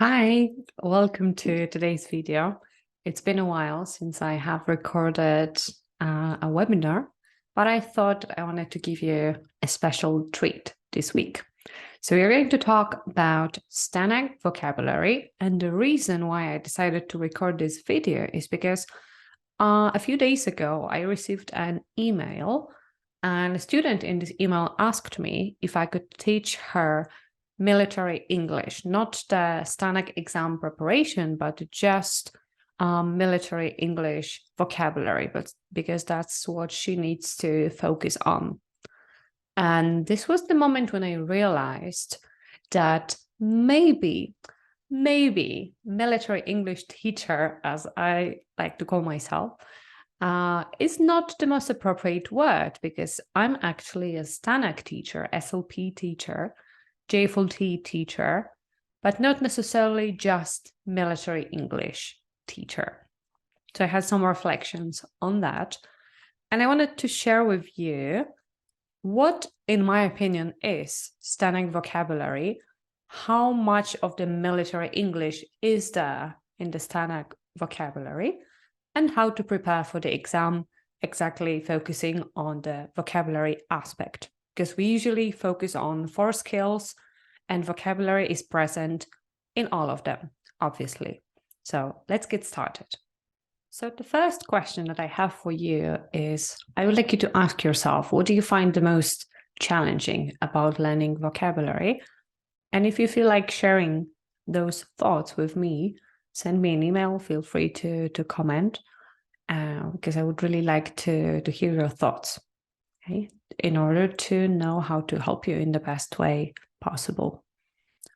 Hi, welcome to today's video. It's been a while since I have recorded a webinar, but I thought I wanted to give you a special treat this week. So we're going to talk about STANAG vocabulary, and the reason why I decided to record this video is because a few days ago I received an email, and a student in this email asked me if I could teach her military English, not the STANAG exam preparation, but just military English vocabulary, but because that's what she needs to focus on. And this was the moment when I realized that maybe military English teacher, as I like to call myself, is not the most appropriate word, because I'm actually a STANAG teacher, SLP teacher, JFLT teacher, but not necessarily just military English teacher. So I had some reflections on that, and I wanted to share with you what, in my opinion, is STANAG vocabulary, how much of the military English is there in the STANAG vocabulary, and how to prepare for the exam, exactly focusing on the vocabulary aspect. Because we usually focus on 4 skills, and vocabulary is present in all of them, obviously. So let's get started. So the first question that I have for you is, I would like you to ask yourself, what do you find the most challenging about learning vocabulary? And if you feel like sharing those thoughts with me, send me an email, feel free to comment, because I would really like to hear your thoughts. Okay, in order to know how to help you in the best way possible.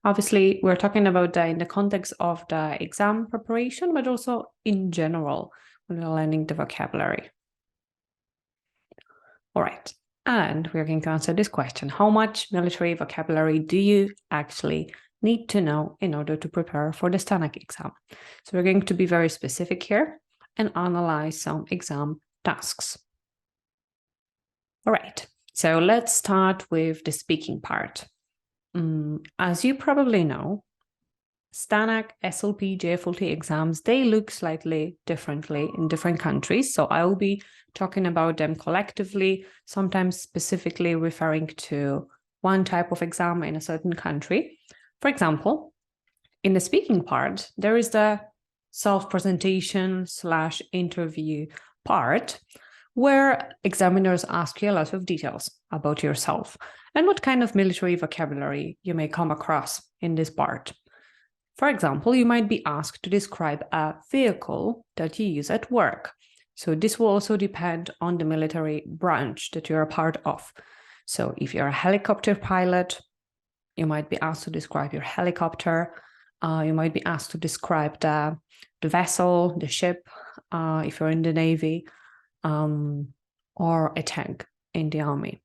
Obviously, we're talking about that in the context of the exam preparation, but also in general when we're learning the vocabulary. All right, and we're going to answer this question. How much military vocabulary do you actually need to know in order to prepare for the STANAG exam? So we're going to be very specific here and analyze some exam tasks. All right, so let's start with the speaking part. As you probably know, STANAG, SLP, JFLT exams, they look slightly differently in different countries. So I will be talking about them collectively, sometimes specifically referring to one type of exam in a certain country. For example, in the speaking part, there is the self-presentation / interview part, where examiners ask you a lot of details about yourself and what kind of military vocabulary you may come across in this part. For example, you might be asked to describe a vehicle that you use at work. So this will also depend on the military branch that you're a part of. So if you're a helicopter pilot, you might be asked to describe your helicopter. You might be asked to describe the vessel, the ship, if you're in the Navy, or a tank in the army.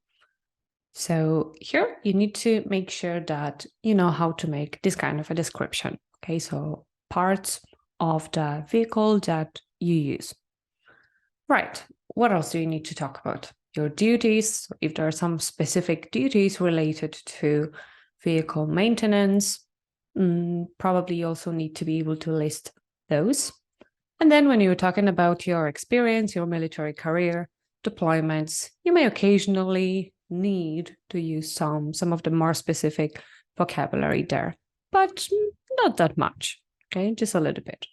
So here you need to make sure that you know how to make this kind of a description. Okay, so parts of the vehicle that you use. Right, what else do you need to talk about? Your duties, if there are some specific duties related to vehicle maintenance, probably you also need to be able to list those. And then when you're talking about your experience, your military career, deployments, you may occasionally need to use some of the more specific vocabulary there, but not that much, okay, just a little bit.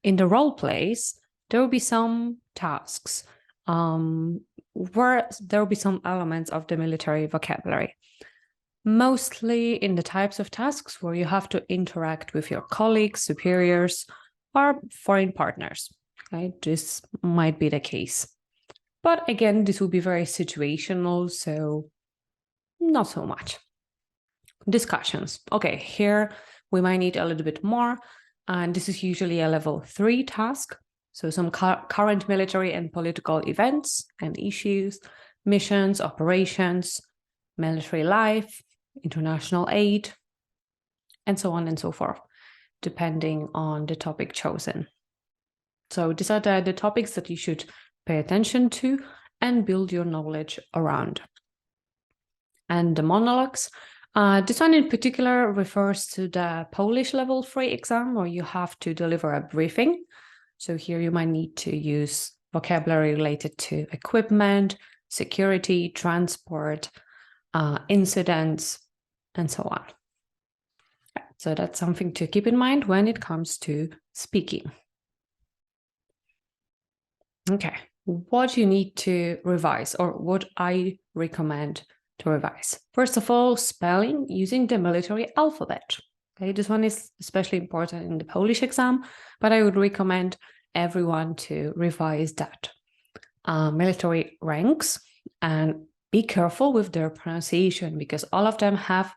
In the role plays, there will be some tasks where there will be some elements of the military vocabulary, mostly in the types of tasks where you have to interact with your colleagues, superiors, or foreign partners. Okay, this might be the case. But again, this will be very situational, so not so much. Discussions. Okay, here we might need a little bit more, and this is usually a level 3 task. So some current military and political events and issues, missions, operations, military life, international aid, and so on and so forth, depending on the topic chosen. So these are the topics that you should pay attention to and build your knowledge around. And the monologues This one in particular refers to the Polish level 3 exam, where you have to deliver a briefing. So here you might need to use vocabulary related to equipment, security, transport, incidents, and so on. So that's something to keep in mind when it comes to speaking. Okay, what you need to revise, or what I recommend to revise. First of all, spelling using the military alphabet. Okay, this one is especially important in the Polish exam, but I would recommend everyone to revise that. Military ranks, and be careful with their pronunciation, because all of them have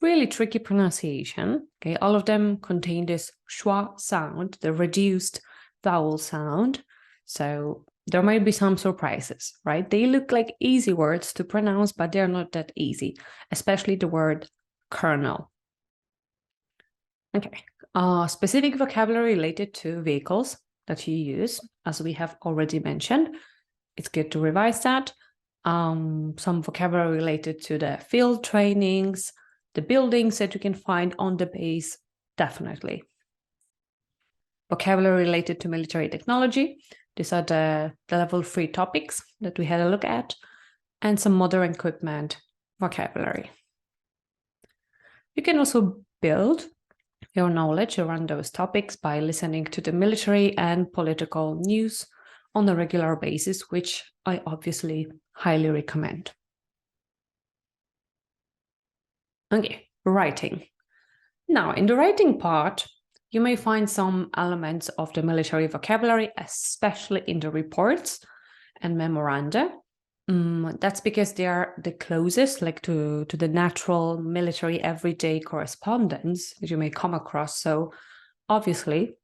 really tricky pronunciation. Okay, all of them contain this schwa sound, the reduced vowel sound. So there might be some surprises, right? They look like easy words to pronounce, but they're not that easy, especially the word colonel. Okay, specific vocabulary related to vehicles that you use, as we have already mentioned. It's good to revise that. Some vocabulary related to the field trainings, the buildings that you can find on the base, definitely. Vocabulary related to military technology. These are the level 3 topics that we had a look at, and some modern equipment vocabulary. You can also build your knowledge around those topics by listening to the military and political news on a regular basis, which I obviously highly recommend. Okay, writing. Now, in the writing part, you may find some elements of the military vocabulary, especially in the reports and memoranda. That's because they are the closest, like to the natural military everyday correspondence that you may come across. So obviously,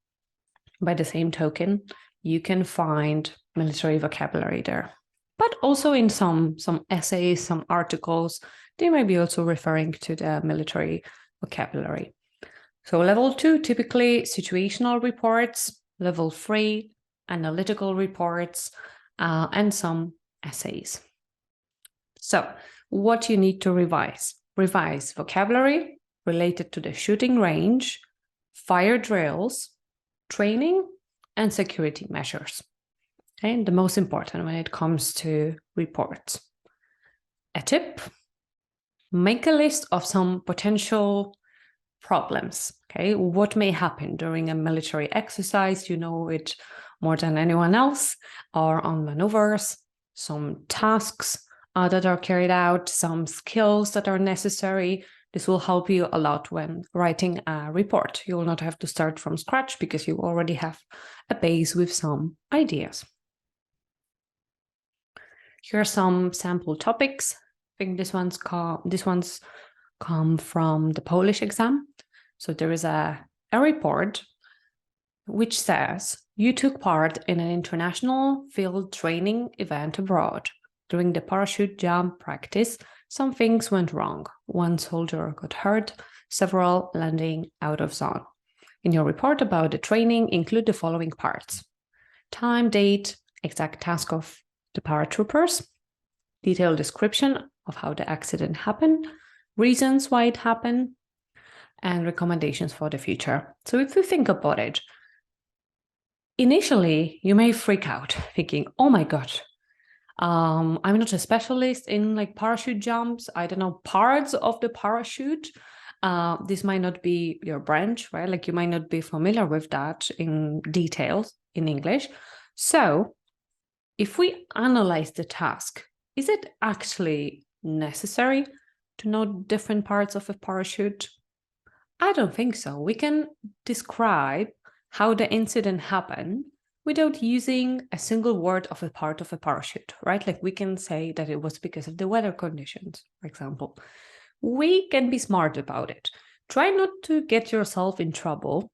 by the same token, you can find military vocabulary there. But also in some essays, some articles, they may be also referring to the military vocabulary. So level 2, typically situational reports, level 3, analytical reports, and some essays. So what you need to revise? Revise vocabulary related to the shooting range, fire drills, training, and security measures. Okay, the most important when it comes to reports. A tip, make a list of some potential problems. Okay, what may happen during a military exercise? You know it more than anyone else, or on maneuvers, some tasks that are carried out, some skills that are necessary. This will help you a lot when writing a report. You will not have to start from scratch because you already have a base with some ideas. Here are some sample topics. I think this one's come from the Polish exam. So there is a report which says you took part in an international field training event abroad. During the parachute jump practice, some things went wrong. One soldier got hurt, several landing out of zone. In your report about the training, include the following parts: time, date, exact task of the paratroopers, detailed description of how the accident happened, reasons why it happened, and recommendations for the future. So if you think about it, initially you may freak out thinking, oh my God, I'm not a specialist in like parachute jumps. I don't know parts of the parachute. This might not be your branch, right? Like you might not be familiar with that in details in English. So if we analyze the task, is it actually necessary to know different parts of a parachute? I don't think so. We can describe how the incident happened without using a single word of a part of a parachute, right? Like we can say that it was because of the weather conditions, for example. We can be smart about it. Try not to get yourself in trouble.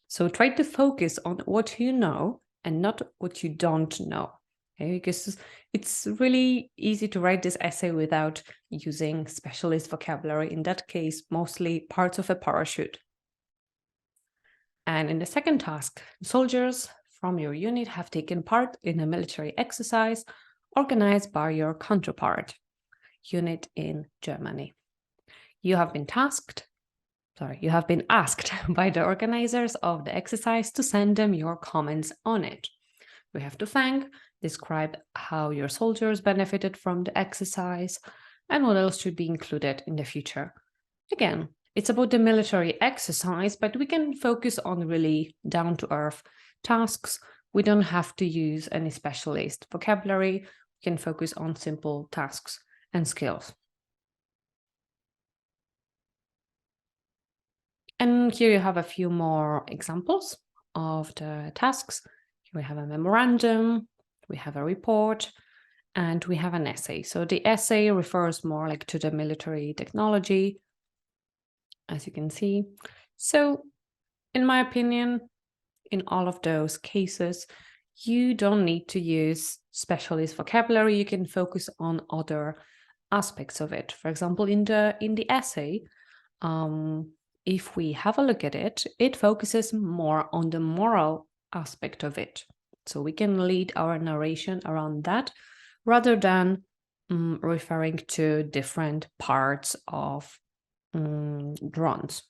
So try to focus on what you know and not what you don't know. Okay? Because it's really easy to write this essay without using specialist vocabulary. In that case, mostly parts of a parachute. And in the second task, soldiers from your unit have taken part in a military exercise organized by your counterpart unit in Germany. you have been asked by the organizers of the exercise to send them your comments on it. We have to thank, describe how your soldiers benefited from the exercise, and what else should be included in the future. Again, it's about the military exercise, but we can focus on really down-to-earth tasks. We don't have to use any specialist vocabulary. We can focus on simple tasks and skills. And here you have a few more examples of the tasks. Here we have a memorandum, we have a report, and we have an essay. So the essay refers more like to the military technology, as you can see. So in my opinion, in all of those cases, you don't need to use specialist vocabulary. You can focus on other aspects of it. For example, in the essay, if we have a look at it, it focuses more on the moral aspect of it. So we can lead our narration around that rather than referring to different parts of drones.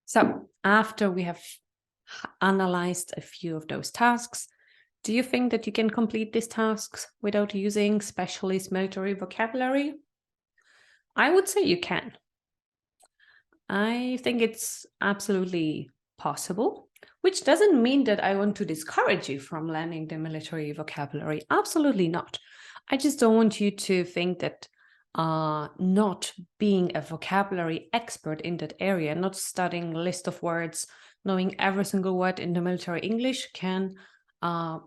So after we have analyzed a few of those tasks, do you think that you can complete these tasks without using specialist military vocabulary? I would say you can. I think it's absolutely possible, which doesn't mean that I want to discourage you from learning the military vocabulary. Absolutely not. I just don't want you to think that not being a vocabulary expert in that area, not studying a list of words, knowing every single word in the military English can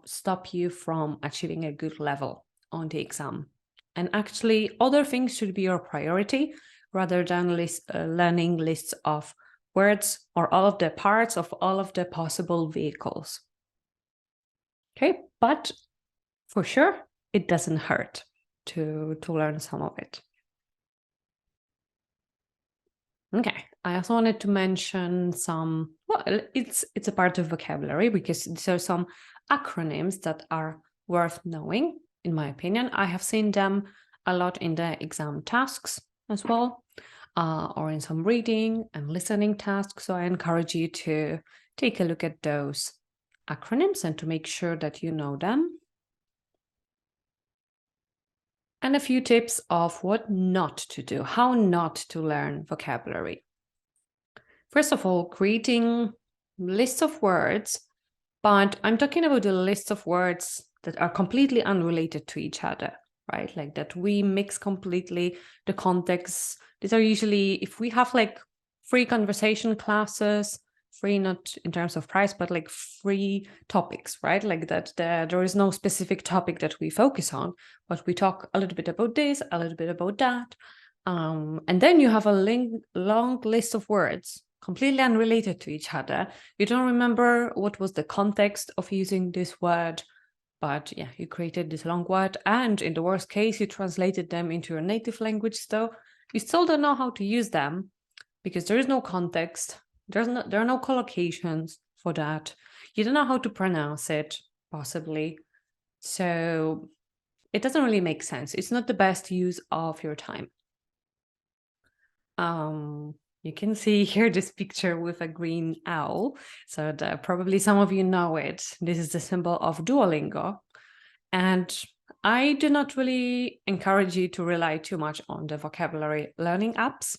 stop you from achieving a good level on the exam. And actually, other things should be your priority rather than learning lists of words or all of the parts of all of the possible vehicles. Okay, but for sure, it doesn't hurt to learn some of it. Okay, I also wanted to mention some, well, it's a part of vocabulary because these are some acronyms that are worth knowing, in my opinion. I have seen them a lot in the exam tasks as well, or in some reading and listening tasks. So I encourage you to take a look at those acronyms and to make sure that you know them. And a few tips of what not to do, how not to learn vocabulary. First of all, creating lists of words, but I'm talking about the list of words that are completely unrelated to each other, right? Like that we mix completely the context. These are usually, if we have like free conversation classes, free not in terms of price, but like free topics, right? Like that there is no specific topic that we focus on, but we talk a little bit about this, a little bit about that. And then you have a long list of words completely unrelated to each other. You don't remember what was the context of using this word, but yeah, you created this long word, and in the worst case, you translated them into your native language, so you still don't know how to use them because there is no context. There are no collocations for that. You don't know how to pronounce it, possibly. So it doesn't really make sense. It's not the best use of your time. You can see here this picture with a green owl. So probably some of you know it. This is the symbol of Duolingo. And I do not really encourage you to rely too much on the vocabulary learning apps.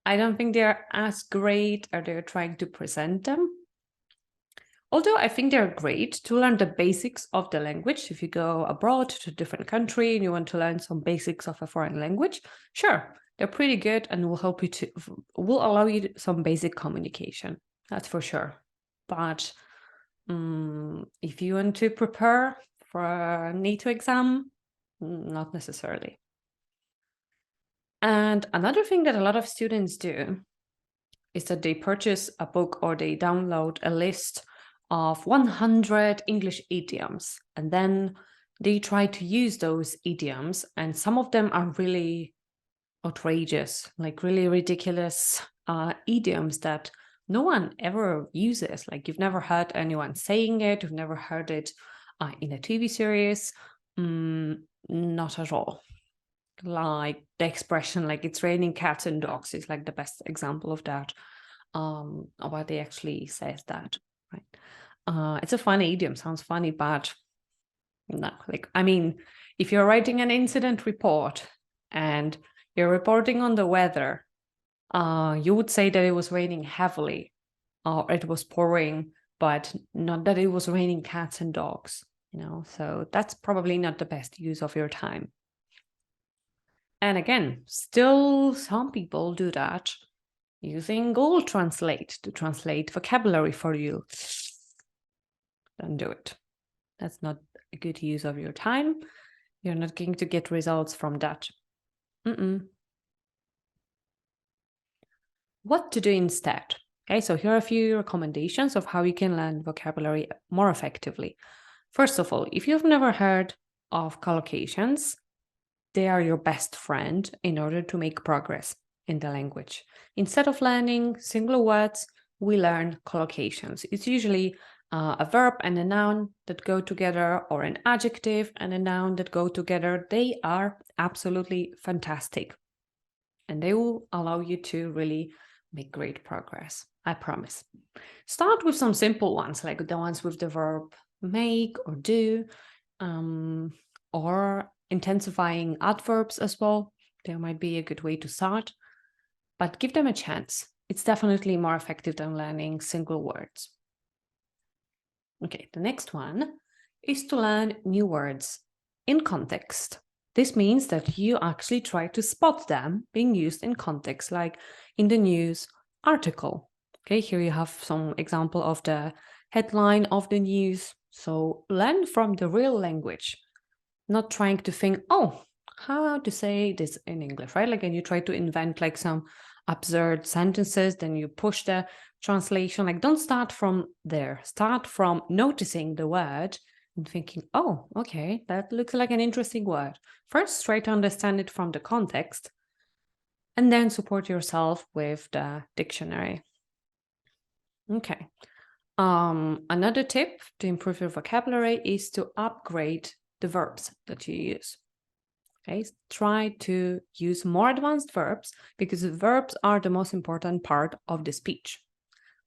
I don't think they're as great as they're trying to present them. Although I think they're great to learn the basics of the language. If you go abroad to a different country and you want to learn some basics of a foreign language, sure, they're pretty good and will allow you some basic communication. That's for sure. But if you want to prepare for a NATO exam, not necessarily. And another thing that a lot of students do is that they purchase a book or they download a list of 100 English idioms, and then they try to use those idioms, and some of them are really outrageous, like really ridiculous idioms that no one ever uses. Like you've never heard anyone saying it, you've never heard it in a TV series, Not at all. Like the expression, like it's raining cats and dogs is like the best example of that. What they actually says that, right? It's a funny idiom, sounds funny, but no, like, I mean, if you're writing an incident report and you're reporting on the weather, you would say that it was raining heavily or it was pouring, but not that it was raining cats and dogs, so that's probably not the best use of your time. And again, still some people do that using Google Translate to translate vocabulary for you. Don't do it. That's not a good use of your time. You're not going to get results from that. What to do instead? Okay, so here are a few recommendations of how you can learn vocabulary more effectively. First of all, if you've never heard of collocations, they are your best friend in order to make progress in the language. Instead of learning single words, we learn collocations. It's usually a verb and a noun that go together, or an adjective and a noun that go together. They are absolutely fantastic, and they will allow you to really make great progress, I promise. Start with some simple ones, like the ones with the verb make or do, or intensifying adverbs as well. There might be a good way to start, but give them a chance. It's definitely more effective than learning single words. Okay, the next one is to learn new words in context. This means that you actually try to spot them being used in context, like in the news article. Okay, here you have some example of the headline of the news. So learn from the real language, not trying to think, oh, how to say this in English, right? Like, and you try to invent like some absurd sentences, then you push the translation. Like, don't start from there. Start from noticing the word and thinking, oh, okay, that looks like an interesting word. First, try to understand it from the context, and then support yourself with the dictionary. Okay. Another tip to improve your vocabulary is to upgrade the verbs that you use. Okay, try to use more advanced verbs, because verbs are the most important part of the speech.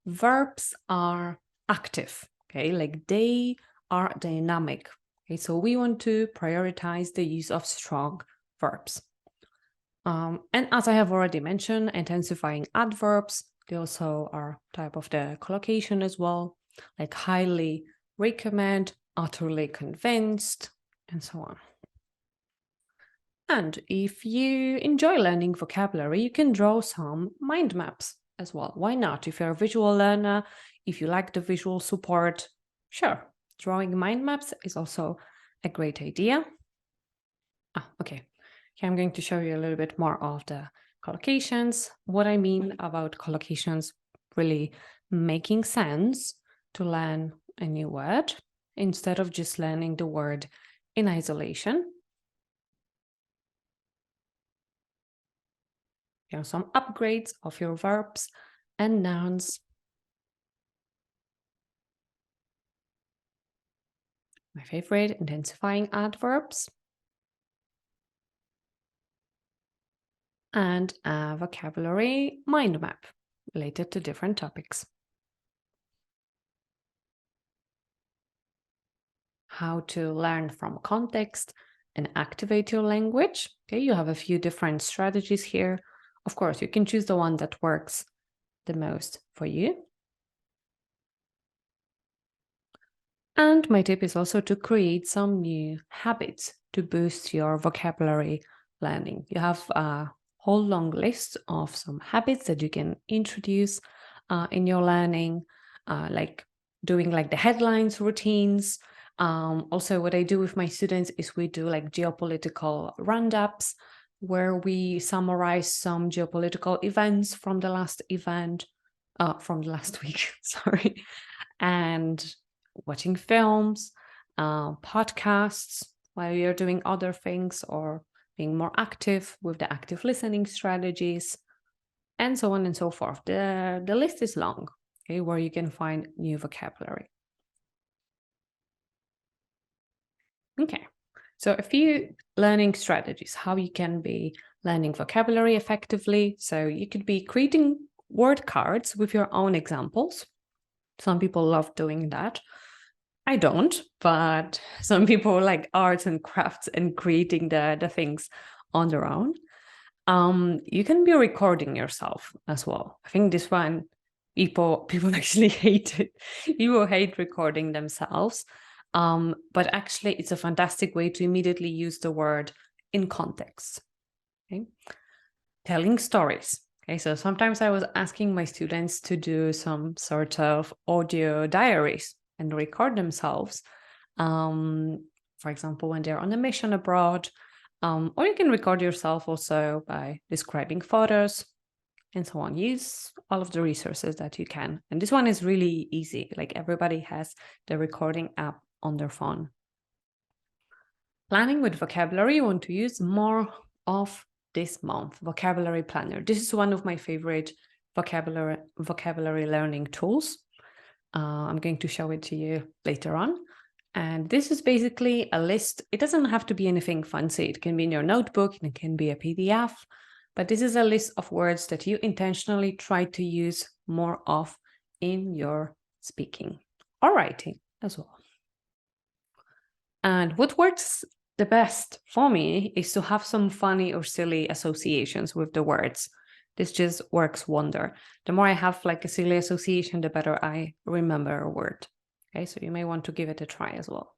Verbs are active, okay, like they are dynamic. Okay, so we want to prioritize the use of strong verbs. And as I have already mentioned, intensifying adverbs, they also are type of the collocation as well, like highly recommend, utterly convinced, and so on. And if you enjoy learning vocabulary, you can draw some mind maps as well. Why not? If you're a visual learner, if you like the visual support, sure, drawing mind maps is also a great idea. Okay. Here I'm going to show you a little bit more of the collocations. What I mean about collocations really making sense to learn a new word instead of just learning the word in isolation. Some upgrades of your verbs and nouns. My favorite, intensifying adverbs. And a vocabulary mind map related to different topics. How to learn from context and activate your language. Okay, you have a few different strategies here. Of course, you can choose the one that works the most for you. And my tip is also to create some new habits to boost your vocabulary learning. You have a whole long list of some habits that you can introduce in your learning, like doing like the headlines routines. Also, what I do with my students is we do like geopolitical roundups, where we summarize some geopolitical events from the last week, sorry, and watching films, podcasts while you're doing other things, or being more active with the active listening strategies, and so on and so forth. The list is long, okay, where you can find new vocabulary. Okay, So a few learning strategies, how you can be learning vocabulary effectively. So you could be creating word cards with your own examples. Some people love doing that. I don't, but some people like arts and crafts and creating the things on their own. You can be recording yourself as well. I think this one, people actually hate it. People hate recording themselves. But actually, it's a fantastic way to immediately use the word in context. Okay? Telling stories. Okay, so sometimes I was asking my students to do some sort of audio diaries and record themselves. For example, when they're on a mission abroad, or you can record yourself also by describing photos and so on. Use all of the resources that you can. And this one is really easy. Like everybody has the recording app on their phone. Planning with vocabulary, you want to use more of this month, vocabulary planner. This is one of my favorite vocabulary learning tools. I'm going to show it to you later on. And this is basically a list. It doesn't have to be anything fancy. It can be in your notebook, it can be a PDF, but this is a list of words that you intentionally try to use more of in your speaking or writing as well. And what works the best for me is to have some funny or silly associations with the words. This just works wonder. The more I have like a silly association, the better I remember a word. Okay, so you may want to give it a try as well.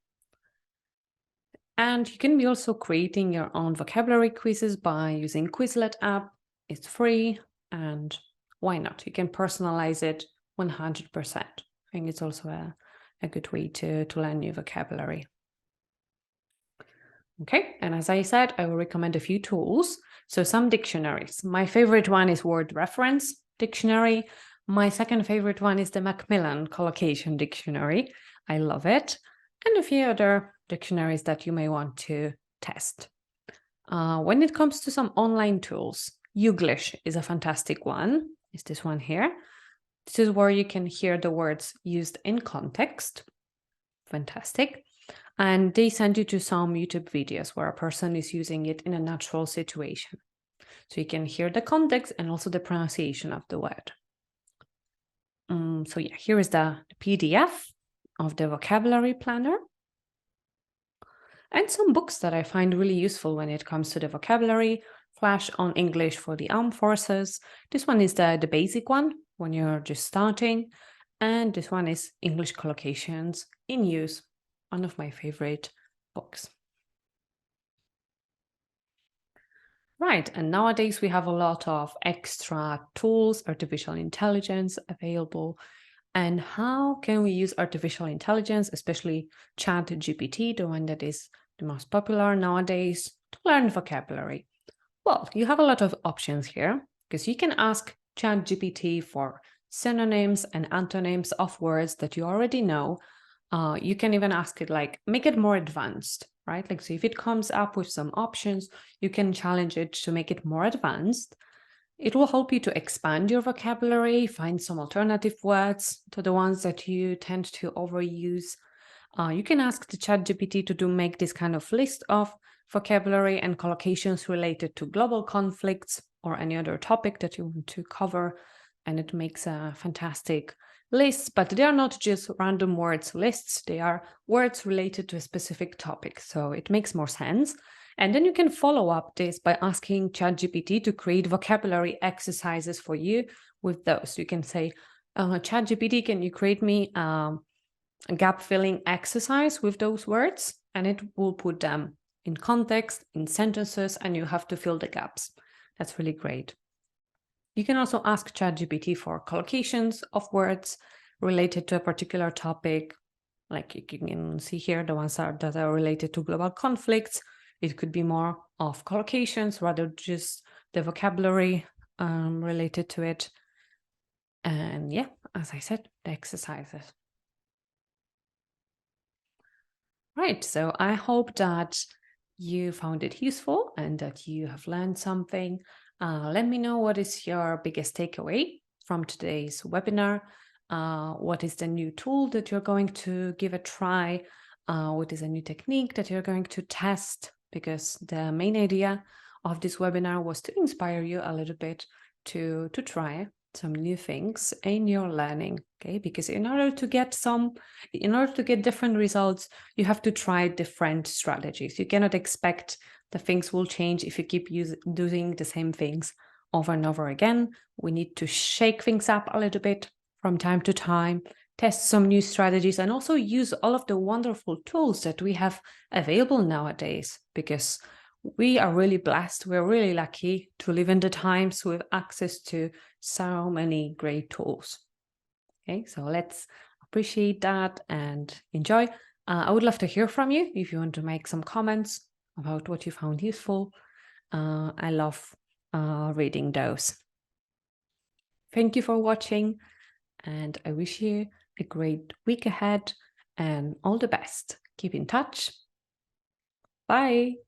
And you can be also creating your own vocabulary quizzes by using Quizlet app. It's free, and why not? You can personalize it 100%. I think it's also a good way to learn new vocabulary. Okay, and as I said, I will recommend a few tools. So some dictionaries. My favorite one is Word Reference Dictionary. My second favorite one is the Macmillan Collocation Dictionary. I love it. And a few other dictionaries that you may want to test. When it comes to some online tools, Youglish is a fantastic one. It's this one here. This is where you can hear the words used in context. Fantastic. And they send you to some YouTube videos where a person is using it in a natural situation. So you can hear the context and also the pronunciation of the word. So yeah, here is the PDF of the vocabulary planner. And some books that I find really useful when it comes to the vocabulary. Flash on English for the Armed Forces. This one is the basic one when you're just starting. And this one is English Collocations in Use, one of my favorite books. Right, and nowadays we have a lot of extra tools, artificial intelligence available. And how can we use artificial intelligence, especially ChatGPT, the one that is the most popular nowadays, to learn vocabulary? Well, you have a lot of options here because you can ask ChatGPT for synonyms and antonyms of words that you already know. You can even ask it like, make it more advanced, right? Like, so if it comes up with some options, you can challenge it to make it more advanced. It will help you to expand your vocabulary, find some alternative words to the ones that you tend to overuse. You can ask the ChatGPT to make this kind of list of vocabulary and collocations related to global conflicts or any other topic that you want to cover. And it makes a fantastic list, but they are not just random words lists. They are words related to a specific topic. So it makes more sense. And then you can follow up this by asking ChatGPT to create vocabulary exercises for you with those. You can say, ChatGPT, can you create me a gap filling exercise with those words? And it will put them in context, in sentences, and you have to fill the gaps. That's really great. You can also ask ChatGPT for collocations of words related to a particular topic. Like you can see here, the ones that are related to global conflicts. It could be more of collocations rather just the vocabulary related to it. And yeah, as I said, the exercises. Right, so I hope that you found it useful and that you have learned something. Let me know what is your biggest takeaway from today's webinar. What is the new tool that you're going to give a try? what is a new technique that you're going to test, because the main idea of this webinar was to inspire you a little bit to try some new things in your learning, okay? Because in order to get different results, you have to try different strategies. You cannot expect the things will change if you keep doing the same things over and over again. We need to shake things up a little bit from time to time, test some new strategies, and also use all of the wonderful tools that we have available nowadays, because we are really blessed. We're really lucky to live in the times with access to so many great tools. Okay, so let's appreciate that and enjoy. I would love to hear from you if you want to make some comments about what you found useful. I love reading those. Thank you for watching, and I wish you a great week ahead and all the best. Keep in touch. Bye.